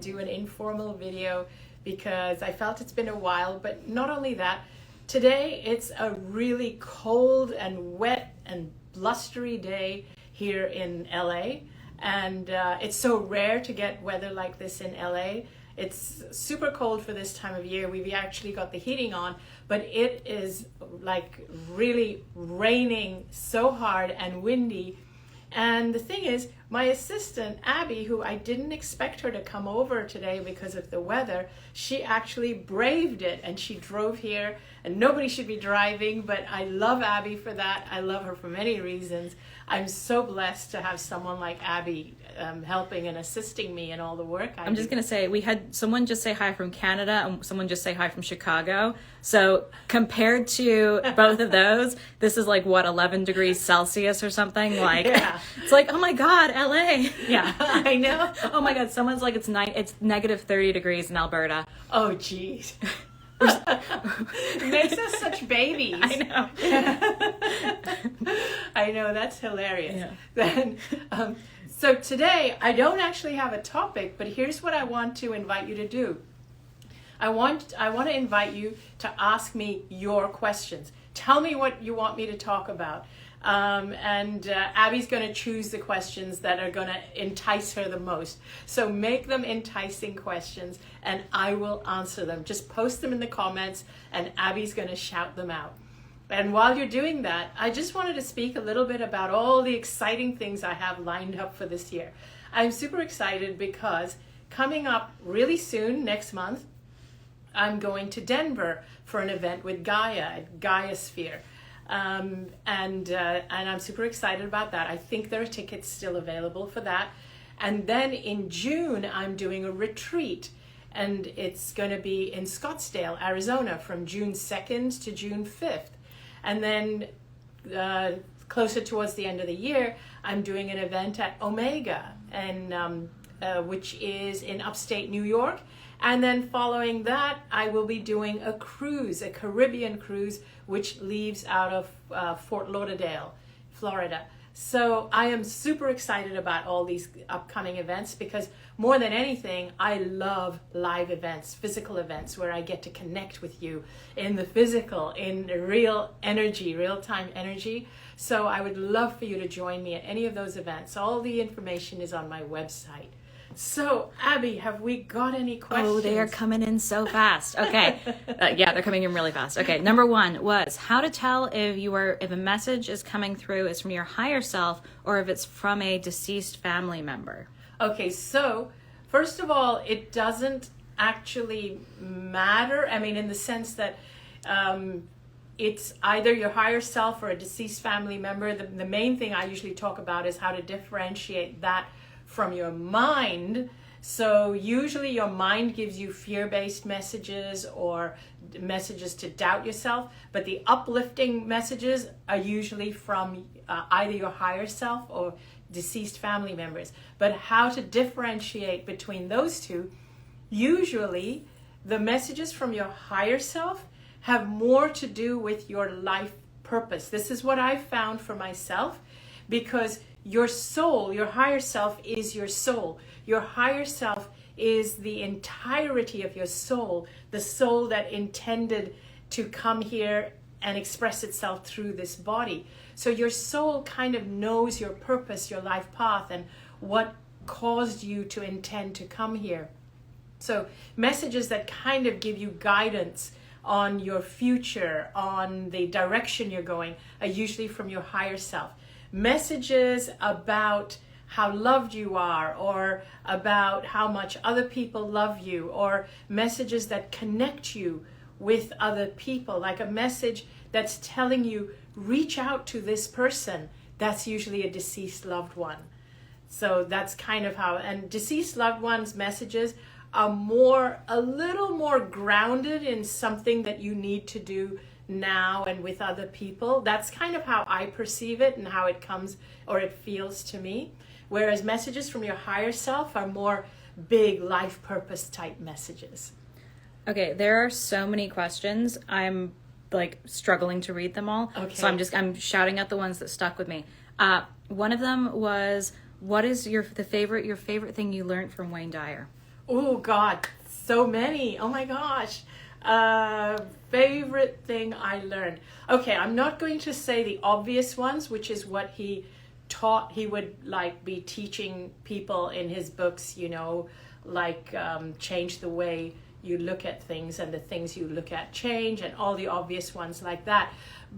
do an informal video because I felt it's been a while, but not only that, today it's a really cold and wet and blustery day here in LA, and it's so rare to get weather like this in LA. It's super cold for this time of year. We've actually got the heating on, but it is like really raining so hard and windy. And the thing is, my assistant, Abby, who I didn't expect her to come over today because of the weather, she actually braved it and she drove here, and nobody should be driving, but I love Abby for that. I love her for many reasons. I'm so blessed to have someone like Abby helping and assisting me in all the work I do. I'm just going to say, we had someone just say hi from Canada and someone just say hi from Chicago. So compared to both of those, this is like, what, 11 degrees Celsius or something? Like, yeah. It's like, oh my God, LA. Yeah, I know. Oh my God, someone's like, it's negative 30 degrees in Alberta. Oh, geez. It makes us such babies. I know. I know, that's hilarious. Yeah. Then, so today I don't actually have a topic, but here's what I want to invite you to do. I want to invite you to ask me your questions. Tell me what you want me to talk about. And Abby's going to choose the questions that are going to entice her the most. So make them enticing questions and I will answer them. Just post them in the comments and Abby's going to shout them out. And while you're doing that, I just wanted to speak a little bit about all the exciting things I have lined up for this year. I'm super excited because coming up really soon, next month, I'm going to Denver for an event with Gaia at Gaiasphere. And I'm super excited about that. I think there are tickets still available for that. And then in June, I'm doing a retreat, and it's going to be in Scottsdale, Arizona, from June 2nd to June 5th. And then closer towards the end of the year, I'm doing an event at Omega, and which is in upstate New York. And then following that, I will be doing a cruise, a Caribbean cruise, which leaves out of Fort Lauderdale, Florida. So I am super excited about all these upcoming events because more than anything, I love live events, physical events where I get to connect with you in the physical, in real energy, real-time energy. So I would love for you to join me at any of those events. All the information is on my website. So, Abby, have we got any questions? Oh, they are coming in so fast. Okay. Yeah, they're coming in really fast. Okay. Number one was how to tell if a message is coming through is from your higher self or if it's from a deceased family member. Okay. So, first of all, it doesn't actually matter. I mean, in the sense that it's either your higher self or a deceased family member. The main thing I usually talk about is how to differentiate that from your mind. So usually your mind gives you fear-based messages or messages to doubt yourself, but the uplifting messages are usually from either your higher self or deceased family members. But how to differentiate between those two, usually the messages from your higher self have more to do with your life purpose. This is what I've found for myself, because your soul, your higher self is your soul. Your higher self is the entirety of your soul, the soul that intended to come here and express itself through this body. So your soul kind of knows your purpose, your life path, and what caused you to intend to come here. So messages that kind of give you guidance on your future, on the direction you're going, are usually from your higher self. Messages about how loved you are, or about how much other people love you, or messages that connect you with other people, like a message that's telling you, reach out to this person, that's usually a deceased loved one. So that's kind of how, and deceased loved ones' messages are a little more grounded in something that you need to do now and with other people. That's kind of how I perceive it and how it comes or it feels to me. Whereas messages from your higher self are more big life purpose type messages. Okay, there are so many questions. I'm like struggling to read them all. Okay. So I'm shouting out the ones that stuck with me. One of them was, what is your favorite thing you learned from Wayne Dyer? Oh God, so many. Oh my gosh. Favorite thing I learned. Okay, I'm not going to say the obvious ones, which is what he taught. He would like be teaching people in his books, you know, like change the way you look at things and the things you look at change and all the obvious ones like that.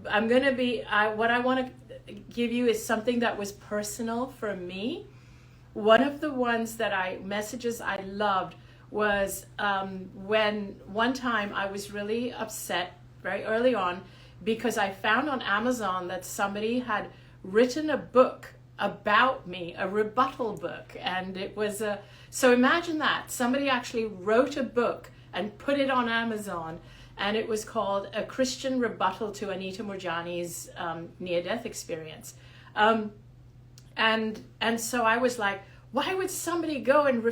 I'm going to be, what I want to give you is something that was personal for me. One of the ones that messages I loved was when one time I was really upset very early on because I found on Amazon that somebody had written a book about me, a rebuttal book. And it was so imagine that. Somebody actually wrote a book and put it on Amazon, and it was called A Christian Rebuttal to Anita Moorjani's near-death experience. And so I was like, why would somebody go and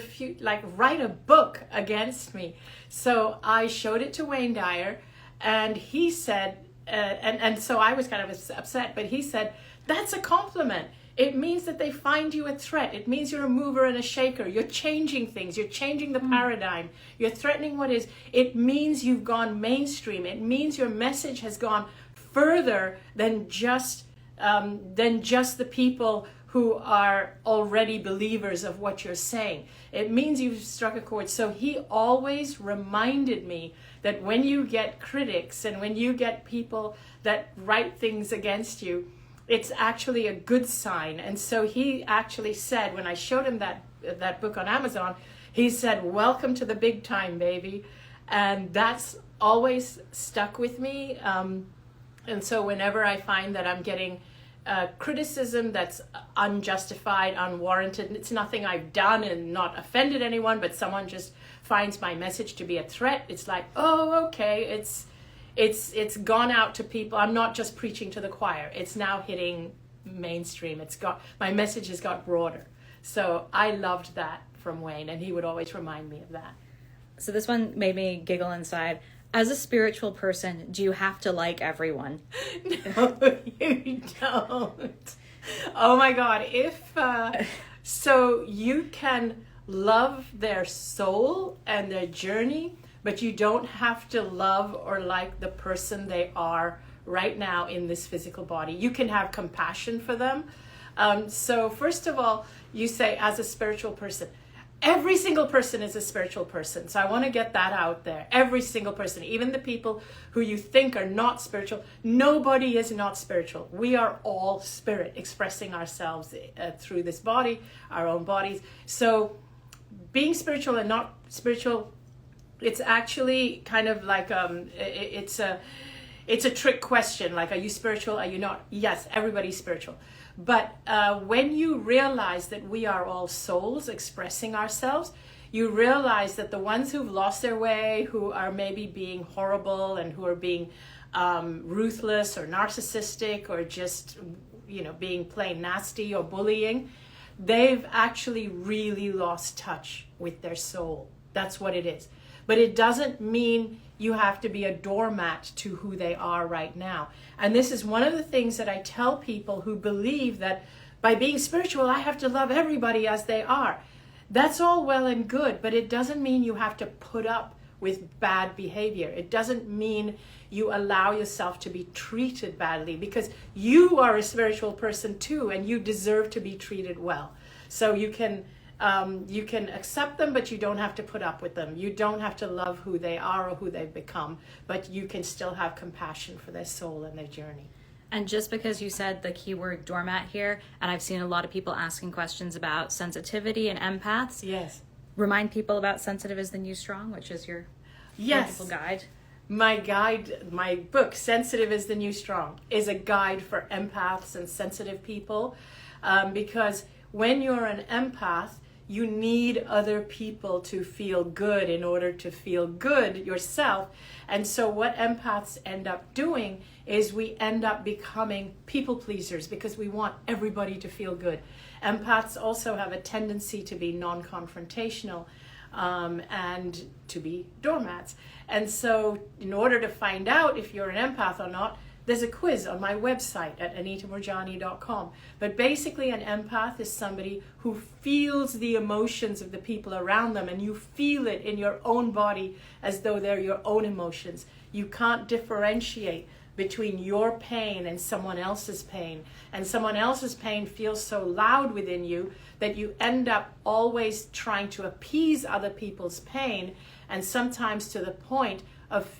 write a book against me? So I showed it to Wayne Dyer, and he said, and so I was kind of upset, but he said, that's a compliment. It means that they find you a threat. It means you're a mover and a shaker. You're changing things. You're changing the paradigm. You're threatening what is. It means you've gone mainstream. It means your message has gone further than just the people who are already believers of what you're saying. It means you've struck a chord. So he always reminded me that when you get critics and when you get people that write things against you, it's actually a good sign. And so he actually said, when I showed him that book on Amazon, he said, welcome to the big time, baby. And that's always stuck with me. And so whenever I find that I'm getting criticism that's unjustified, unwarranted, it's nothing I've done and not offended anyone, but someone just finds my message to be a threat, it's like, oh, okay, it's gone out to people. I'm not just preaching to the choir. It's now hitting mainstream. My message has got broader. So I loved that from Wayne, and he would always remind me of that. So this one made me giggle inside. As a spiritual person, do you have to like everyone? No, you don't. Oh my God. So you can love their soul and their journey, but you don't have to love or like the person they are right now in this physical body. You can have compassion for them. So first of all, you say, as a spiritual person, every single person is a spiritual person. So I want to get that out there. Every single person, even the people who you think are not spiritual, nobody is not spiritual. We are all spirit expressing ourselves through this body, our own bodies. So being spiritual and not spiritual, it's actually kind of like it's a trick question. Like, are you spiritual? Are you not? Yes, everybody's spiritual. But when you realize that we are all souls expressing ourselves, you realize that the ones who've lost their way, who are maybe being horrible and who are being ruthless or narcissistic or just, being plain nasty or bullying, they've actually really lost touch with their soul. That's what it is. But it doesn't mean you have to be a doormat to who they are right now. And this is one of the things that I tell people who believe that by being spiritual, I have to love everybody as they are. That's all well and good, but it doesn't mean you have to put up with bad behavior. It doesn't mean you allow yourself to be treated badly, because you are a spiritual person too, and you deserve to be treated well. So you can accept them, but you don't have to put up with them. You don't have to love who they are or who they've become, but you can still have compassion for their soul and their journey. And just because you said the keyword doormat here, and I've seen a lot of people asking questions about sensitivity and empaths. Yes. Remind people about Sensitive is the New Strong, which is your wonderful guide. My book, Sensitive is the New Strong, is a guide for empaths and sensitive people, because when you're an empath, you need other people to feel good in order to feel good yourself. And so what empaths end up doing is we end up becoming people pleasers because we want everybody to feel good. Empaths also have a tendency to be non-confrontational and to be doormats. And so in order to find out if you're an empath or not, there's a quiz on my website at anitamorjani.com. But basically an empath is somebody who feels the emotions of the people around them, and you feel it in your own body as though they're your own emotions. You can't differentiate between your pain and someone else's pain. And someone else's pain feels so loud within you that you end up always trying to appease other people's pain, and sometimes to the point of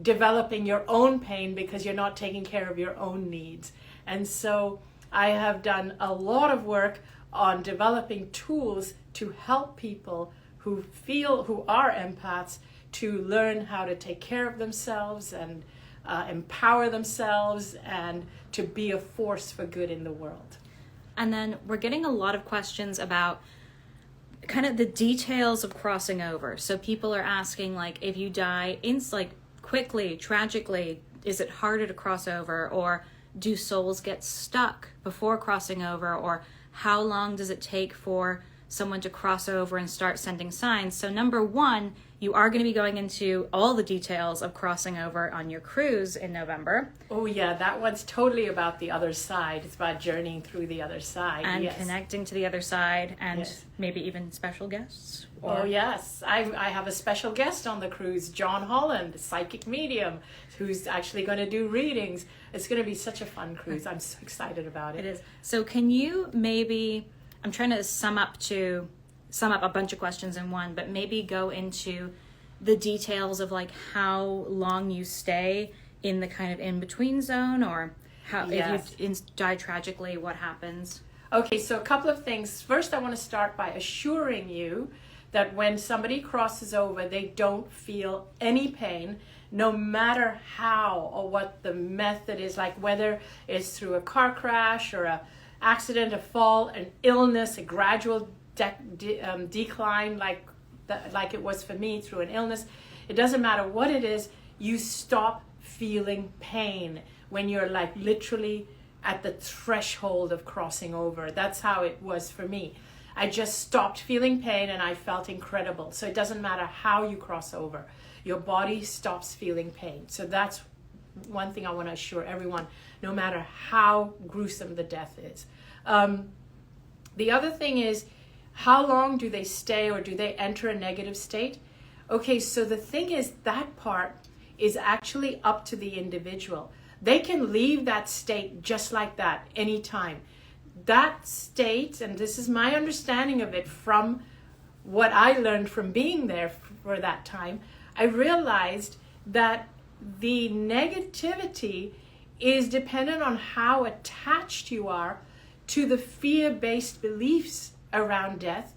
developing your own pain because you're not taking care of your own needs. And so I have done a lot of work on developing tools to help people who are empaths to learn how to take care of themselves and empower themselves and to be a force for good in the world. And then we're getting a lot of questions about kind of the details of crossing over. So people are asking, like, if you die quickly, tragically, is it harder to cross over? Or do souls get stuck before crossing over? Or how long does it take for someone to cross over and start sending signs? So number one, you are going to be going into all the details of crossing over on your cruise in November. Oh yeah, that one's totally about the other side. It's about journeying through the other side. And yes. Connecting to the other side, and yes. Maybe even special guests. Oh yes, I have a special guest on the cruise, John Holland, a psychic medium, who's actually going to do readings. It's going to be such a fun cruise. I'm so excited about it. It is. So can you maybe, I'm trying to sum up a bunch of questions in one, but maybe go into the details of like how long you stay in the kind of in-between zone, or how yes. if you die tragically, what happens? Okay, so a couple of things. First, I want to start by assuring you that when somebody crosses over, they don't feel any pain, no matter how or what the method is, like whether it's through a car crash or a accident, a fall, an illness, a gradual decline like it was for me through an illness. It doesn't matter what it is, you stop feeling pain when you're like literally at the threshold of crossing over. That's how it was for me. I just stopped feeling pain and I felt incredible. So it doesn't matter how you cross over, your body stops feeling pain. So that's one thing I want to assure everyone, no matter how gruesome the death is. The other thing is, how long do they stay, or do they enter a negative state? Okay, so the thing is, that part is actually up to the individual. They can leave that state just like that anytime. That state, and this is my understanding of it from what I learned from being there for that time, I realized that the negativity is dependent on how attached you are to the fear-based beliefs around death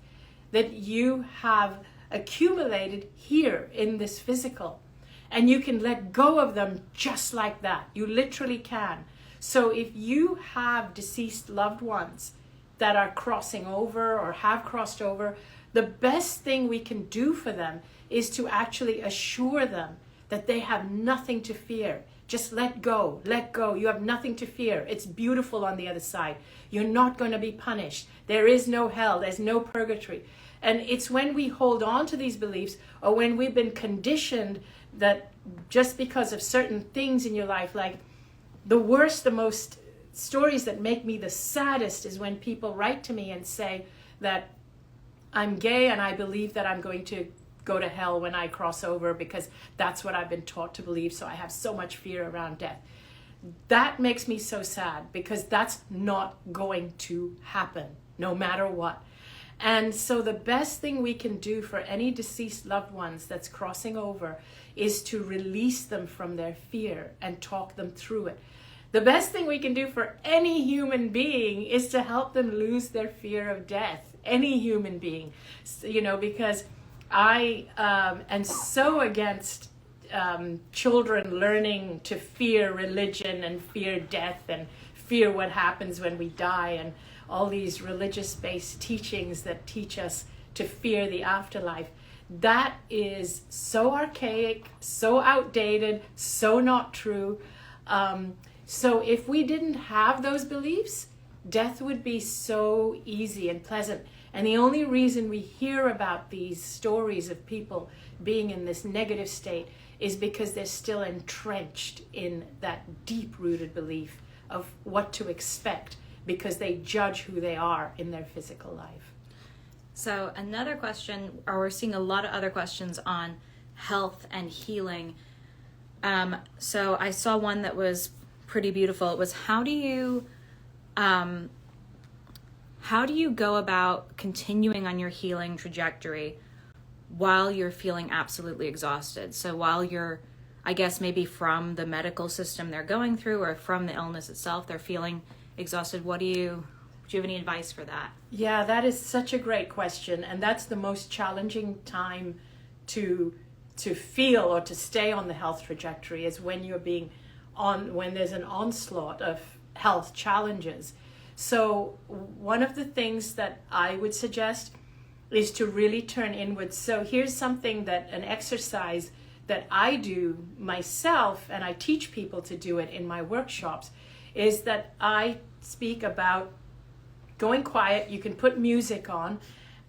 that you have accumulated here in this physical. And you can let go of them just like that. You literally can. So if you have deceased loved ones that are crossing over or have crossed over, the best thing we can do for them is to actually assure them that they have nothing to fear. Just let go, let go. You have nothing to fear. It's beautiful on the other side. You're not going to be punished. There is no hell. There's no purgatory. And it's when we hold on to these beliefs, or when we've been conditioned that just because of certain things in your life, like the most stories that make me the saddest is when people write to me and say that I'm gay and I believe that I'm going to go to hell when I cross over because that's what I've been taught to believe, so I have so much fear around death. That makes me so sad, because that's not going to happen no matter what. And so the best thing we can do for any deceased loved ones that's crossing over is to release them from their fear and talk them through it. The best thing we can do for any human being is to help them lose their fear of death. Any human being, because I am so against children learning to fear religion and fear death and fear what happens when we die, and all these religious-based teachings that teach us to fear the afterlife. That is so archaic, so outdated, so not true. So if we didn't have those beliefs, death would be so easy and pleasant. And the only reason we hear about these stories of people being in this negative state is because they're still entrenched in that deep-rooted belief of what to expect, because they judge who they are in their physical life. So another question, or we're seeing a lot of other questions on health and healing. So I saw one that was pretty beautiful. It was, how do you go about continuing on your healing trajectory while you're feeling absolutely exhausted? So while you're, I guess maybe from the medical system they're going through or from the illness itself, they're feeling exhausted. Do you have any advice for that? Yeah, that is such a great question. And that's the most challenging time to feel or to stay on the health trajectory, is when you're when there's an onslaught of health challenges. So one of the things that I would suggest is to really turn inwards. So here's an exercise that I do myself, and I teach people to do it in my workshops, is that I speak about going quiet. You can put music on,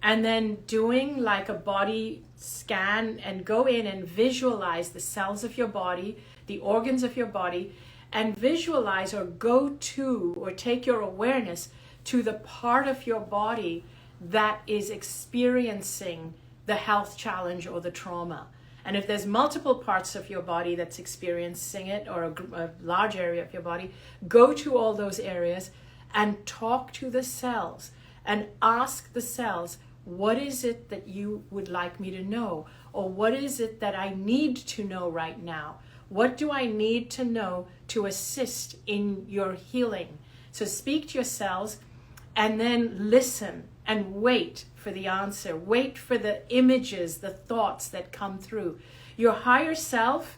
and then doing like a body scan and go in and visualize the cells of your body, the organs of your body, and visualize or go to or take your awareness to the part of your body that is experiencing the health challenge or the trauma. And if there's multiple parts of your body that's experiencing it, or a large area of your body, go to all those areas and talk to the cells and ask the cells, what is it that you would like me to know? Or what is it that I need to know right now? What do I need to know to assist in your healing? So speak to your cells and then listen and wait for the answer. Wait for the images, the thoughts that come through. Your higher self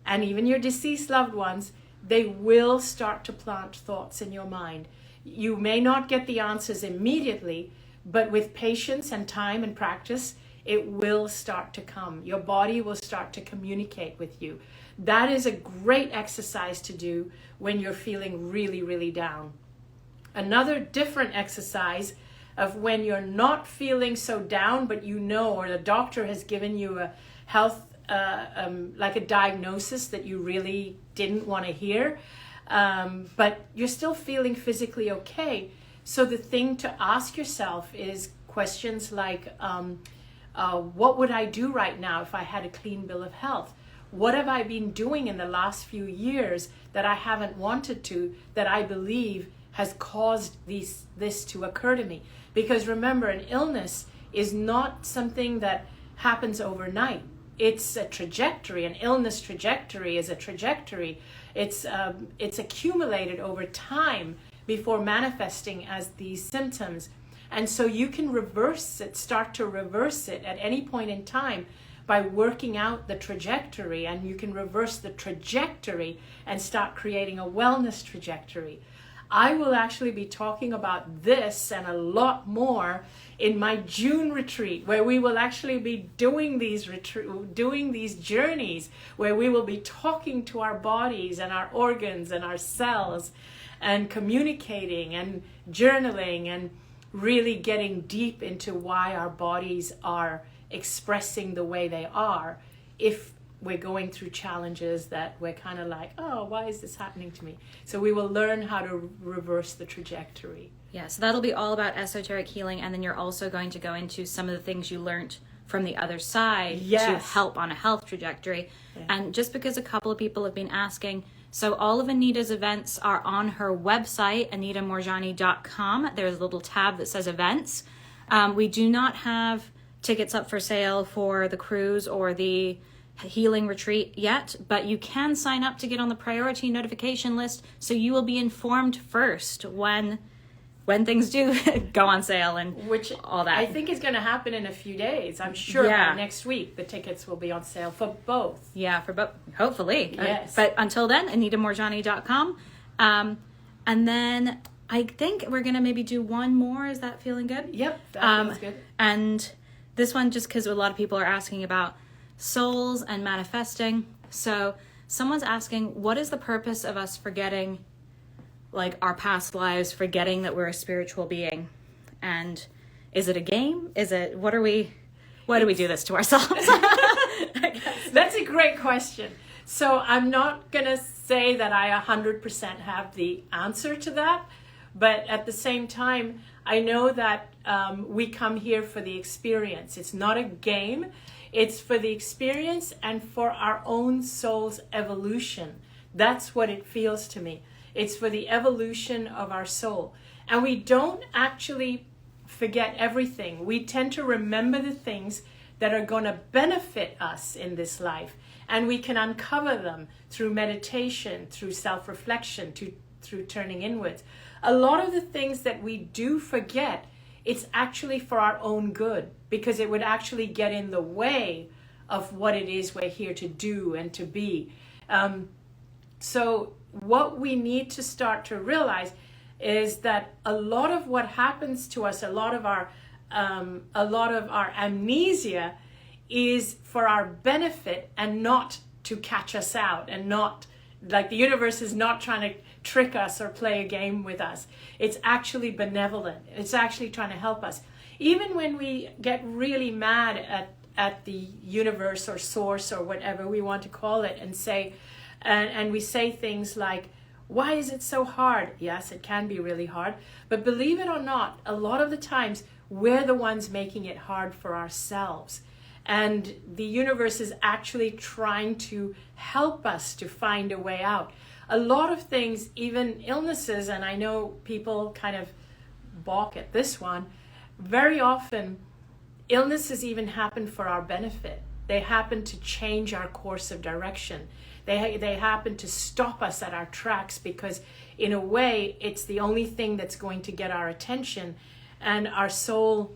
and even your deceased loved ones, they will start to plant thoughts in your mind. You may not get the answers immediately, but with patience and time and practice, it will start to come. Your body will start to communicate with you. That is a great exercise to do when you're feeling really, really down. Another different exercise of when you're not feeling so down, but or the doctor has given you a health, like a diagnosis that you really didn't want to hear, but you're still feeling physically okay. So the thing to ask yourself is questions like, what would I do right now if I had a clean bill of health? What have I been doing in the last few years that I haven't wanted to, that I believe has caused this to occur to me? Because remember, an illness is not something that happens overnight. It's a trajectory. An illness trajectory is a trajectory. It's accumulated over time before manifesting as these symptoms. And so you can start to reverse it at any point in time by working out the trajectory, and you can reverse the trajectory and start creating a wellness trajectory. I will actually be talking about this and a lot more in my June retreat, where we will actually be doing these journeys, where we will be talking to our bodies and our organs and our cells and communicating and journaling and really getting deep into why our bodies are expressing the way they are if we're going through challenges that we're kind of like, oh, why is this happening to me? So we will learn how to reverse the trajectory. Yeah, so that'll be all about esoteric healing, and then you're also going to go into some of the things you learned from the other side to help on a health trajectory. Yeah. And just because a couple of people have been asking, so all of Anita's events are on her website, anitamorjani.com. There's a little tab that says events. We do not have tickets up for sale for the cruise or the healing retreat yet, but you can sign up to get on the priority notification list, so you will be informed first when things do go on sale, and which all that. I think is going to happen in a few days. I'm sure by next week the tickets will be on sale for both. Yeah, for both, hopefully. Yes. But until then, anitamorjani.com. And then I think we're going to maybe do one more. Is that feeling good? Yep, that feels good. And this one, just because a lot of people are asking about souls and manifesting. So someone's asking, what is the purpose of us forgetting like our past lives, forgetting that we're a spiritual being? And is it a game? Why do we do this to ourselves? That's a great question. So I'm not going to say that I 100% have the answer to that, but at the same time, I know that we come here for the experience. It's not a game. It's for the experience and for our own soul's evolution. That's what it feels to me. It's for the evolution of our soul. And we don't actually forget everything. We tend to remember the things that are going to benefit us in this life. And we can uncover them through meditation, through self-reflection, through turning inwards. A lot of the things that we do forget, it's actually for our own good, because it would actually get in the way of what it is we're here to do and to be. So what we need to start to realize is that a lot of what happens to us, a lot of our amnesia is for our benefit and not to catch us out, and not like the universe is not trying to trick us or play a game with us. It's actually benevolent. It's actually trying to help us. Even when we get really mad at the universe or source or whatever we want to call it, and say, and we say things like, why is it so hard? Yes, it can be really hard. But believe it or not, a lot of the times we're the ones making it hard for ourselves. And the universe is actually trying to help us to find a way out. A lot of things, even illnesses, and I know people kind of balk at this one, very often illnesses even happen for our benefit. They happen to change our course of direction. They happen to stop us at our tracks, because in a way it's the only thing that's going to get our attention, and our soul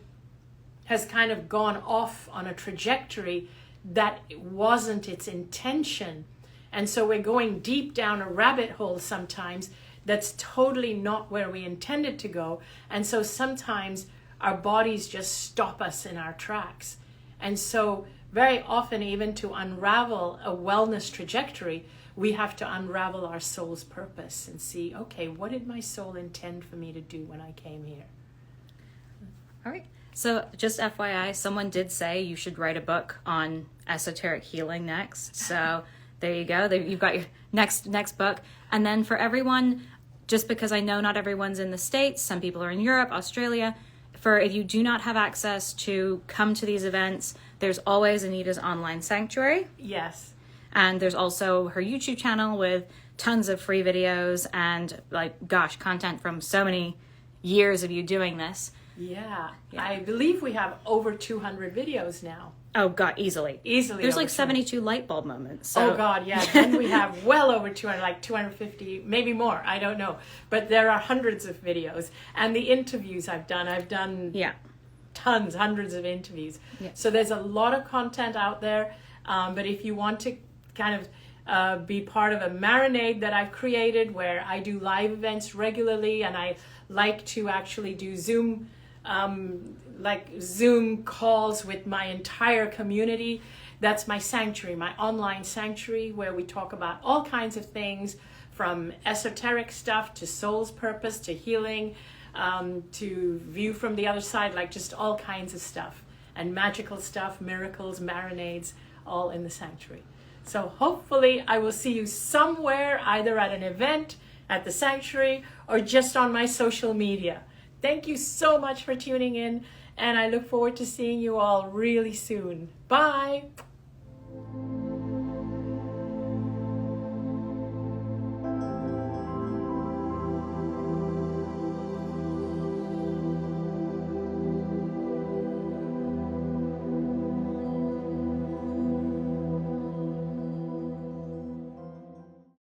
has kind of gone off on a trajectory that wasn't its intention. And so we're going deep down a rabbit hole sometimes that's totally not where we intended to go. And so sometimes our bodies just stop us in our tracks. And so very often, even to unravel a wellness trajectory, we have to unravel our soul's purpose and see, okay, what did my soul intend for me to do when I came here? All right. So just FYI, someone did say you should write a book on esoteric healing next. So there you go. You've got your next book. And then for everyone, just because I know not everyone's in the States, some people are in Europe, Australia, if you do not have access to come to these events, there's always Anita's online sanctuary. Yes. And there's also her YouTube channel with tons of free videos and content from so many years of you doing this. Yeah. I believe we have over 200 videos now. Oh, God, easily. There's like 72 light bulb moments. So. Oh, God, yeah. Then we have well over 200, like 250, maybe more. I don't know. But there are hundreds of videos. And the interviews I've done tons, hundreds of interviews. Yeah. So there's a lot of content out there. But if you want to kind of be part of a marinade that I've created where I do live events regularly, and I like to actually do Zoom calls with my entire community. That's my sanctuary, my online sanctuary, where we talk about all kinds of things, from esoteric stuff to soul's purpose to healing, to view from the other side, like just all kinds of stuff, and magical stuff, miracles, marinades, all in the sanctuary. So hopefully I will see you somewhere, either at an event, at the sanctuary, or just on my social media. Thank you so much for tuning in, and I look forward to seeing you all really soon. Bye!